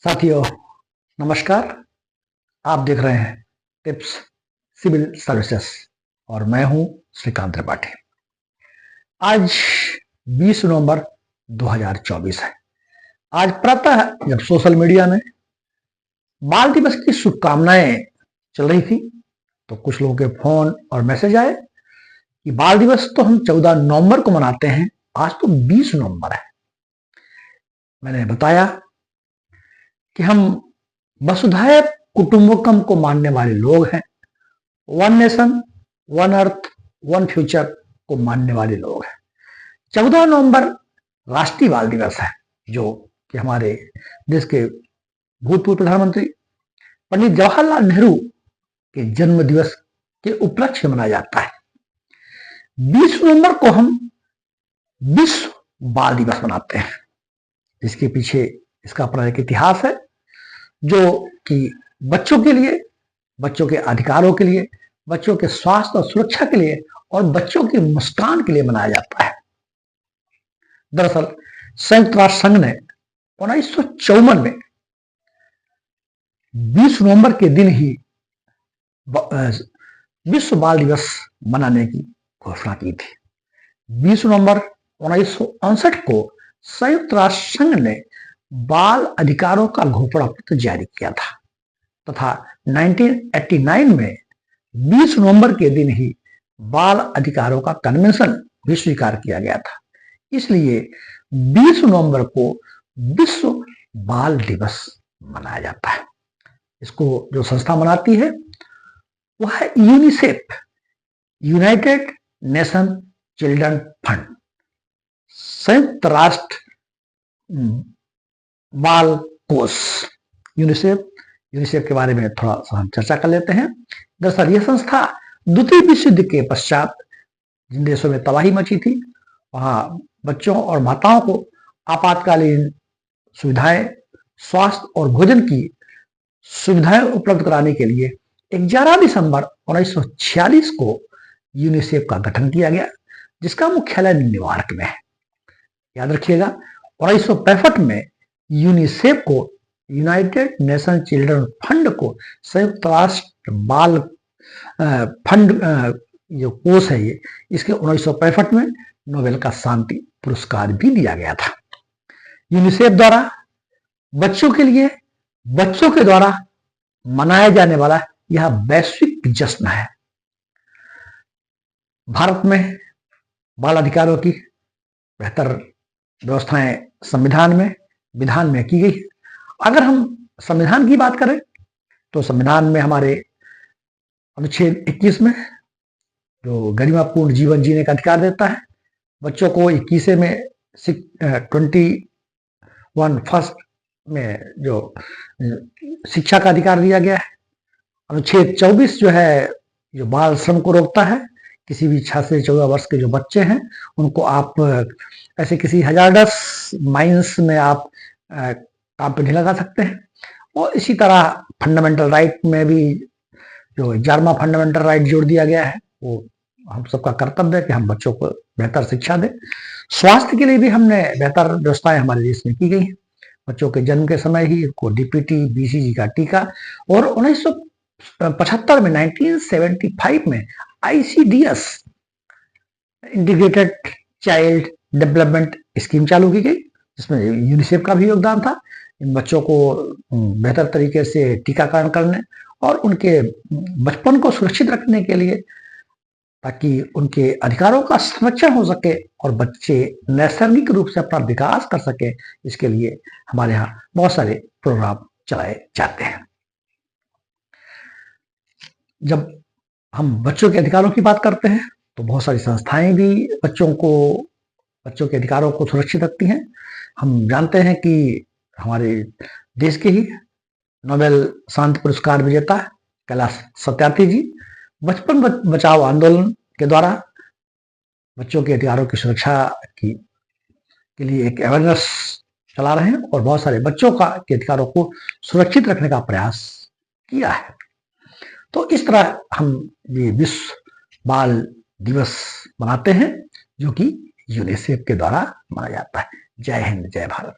साथियों नमस्कार। आप देख रहे हैं टिप्स सिविल सर्विसेज और मैं हूं श्रीकांत त्रिपाठी। आज 20 नवंबर 2024 है। आज प्रातः जब सोशल मीडिया में बाल दिवस की शुभकामनाएं चल रही थी तो कुछ लोगों के फोन और मैसेज आए कि बाल दिवस तो हम 14 नवंबर को मनाते हैं, आज तो 20 नवंबर है। मैंने बताया कि हम वसुधैव कुटुंबकम को मानने वाले लोग हैं, one nation one earth one future को मानने वाले लोग हैं। 14 नवंबर राष्ट्रीय बाल दिवस है जो कि हमारे देश के भूतपूर्व प्रधानमंत्री पंडित जवाहरलाल नेहरू के जन्म दिवस के उपलक्ष्य में मनाया जाता है। 20 नवंबर को हम विश्व बाल दिवस मनाते हैं। इसके पीछे इसका अपना एक इतिहास है जो कि बच्चों के लिए, बच्चों के अधिकारों के लिए, बच्चों के स्वास्थ्य और सुरक्षा के लिए और बच्चों की मुस्कान के लिए मनाया जाता है। दरअसल संयुक्त राष्ट्र संघ ने 1954 में 20 नवंबर के दिन ही विश्व बाल दिवस मनाने की घोषणा की थी। 20 नवंबर 1959 को संयुक्त राष्ट्र संघ ने बाल अधिकारों का घोषणा पत्र जारी किया था तथा 1989 में 20 नवंबर के दिन ही बाल अधिकारों का कन्वेंशन भी स्वीकार किया गया था। इसलिए 20 नवंबर को विश्व बाल दिवस मनाया जाता है। इसको जो संस्था मनाती है वह है UNICEF, United nation children fund, संयुक्त राष्ट्र बाल कोष। यूनिसेफ के बारे में थोड़ा सा हम चर्चा कर लेते हैं। दरअसल यह संस्था द्वितीय विश्व युद्ध के पश्चात जिन देशों में तबाही मची थी वहां बच्चों और माताओं को आपातकालीन सुविधाएं, स्वास्थ्य और भोजन की सुविधाएं उपलब्ध कराने के लिए 11 दिसंबर 1946 को यूनिसेफ का गठन किया गया, जिसका मुख्यालय न्यूयॉर्क में है। याद रखिएगा, 1965 में यूनिसेफ को, यूनाइटेड नेशन चिल्ड्रन फंड को, संयुक्त राष्ट्र बाल फंड जो कोष है ये, इसके 1965 में नोबेल का शांति पुरस्कार भी दिया गया था। यूनिसेफ द्वारा बच्चों के लिए, बच्चों के द्वारा मनाया जाने वाला यह वैश्विक जश्न है। भारत में बाल अधिकारों की बेहतर व्यवस्थाएं संविधान में, विधान में की गई है। अगर हम संविधान की बात करें तो संविधान में हमारे अनुच्छेद 21 में जो गरिमापूर्ण जीवन जीने का अधिकार देता है, बच्चों को 21 में 21 फर्स्ट में जो शिक्षा का अधिकार दिया गया है। अनुच्छेद 24 जो है जो बाल श्रम को रोकता है। किसी भी 6 से 14 वर्ष के जो बच्चे हैं उनको आप ऐसे किसी हजारडस माइंस में आप काम पे नहीं लगा सकते हैं। और इसी तरह फंडामेंटल राइट में भी जो 11वां फंडामेंटल राइट जोड़ दिया गया है, वो हम सबका कर्तव्य है कि हम बच्चों को बेहतर शिक्षा दें। स्वास्थ्य के लिए भी हमने बेहतर व्यवस्थाएं हमारे देश में की गई हैं। बच्चों के जन्म के समय ही उनको डीपीटी, बीसीजी का टीका, और 1975 में 1975 में ICDS, integrated child development scheme चालू की गई, जिसमें यूनिसेफ का भी योगदान था। इन बच्चों को बेहतर तरीके से टीकाकरण करने और उनके बचपन को सुरक्षित रखने के लिए, ताकि उनके अधिकारों का संरक्षण हो सके और बच्चे नैसर्गिक रूप से अपना विकास कर सके, इसके लिए हमारे यहाँ बहुत सारे प्रोग्राम चलाए जाते हैं। जब हम बच्चों के अधिकारों की बात करते हैं तो बहुत सारी संस्थाएं भी बच्चों के अधिकारों को सुरक्षित रखती हैं। हम जानते हैं कि हमारे देश के ही नोबेल शांति पुरस्कार विजेता कैलाश सत्यार्थी जी बचपन बचाओ आंदोलन के द्वारा बच्चों के अधिकारों की सुरक्षा के लिए एक अवेयरनेस चला रहे हैं और बहुत सारे बच्चों के अधिकारों को सुरक्षित रखने का प्रयास किया है। तो इस तरह हम ये विश्व बाल दिवस मनाते हैं जो कि यूनिसेफ के द्वारा मनाया जाता है। जय हिंद, जय भारत।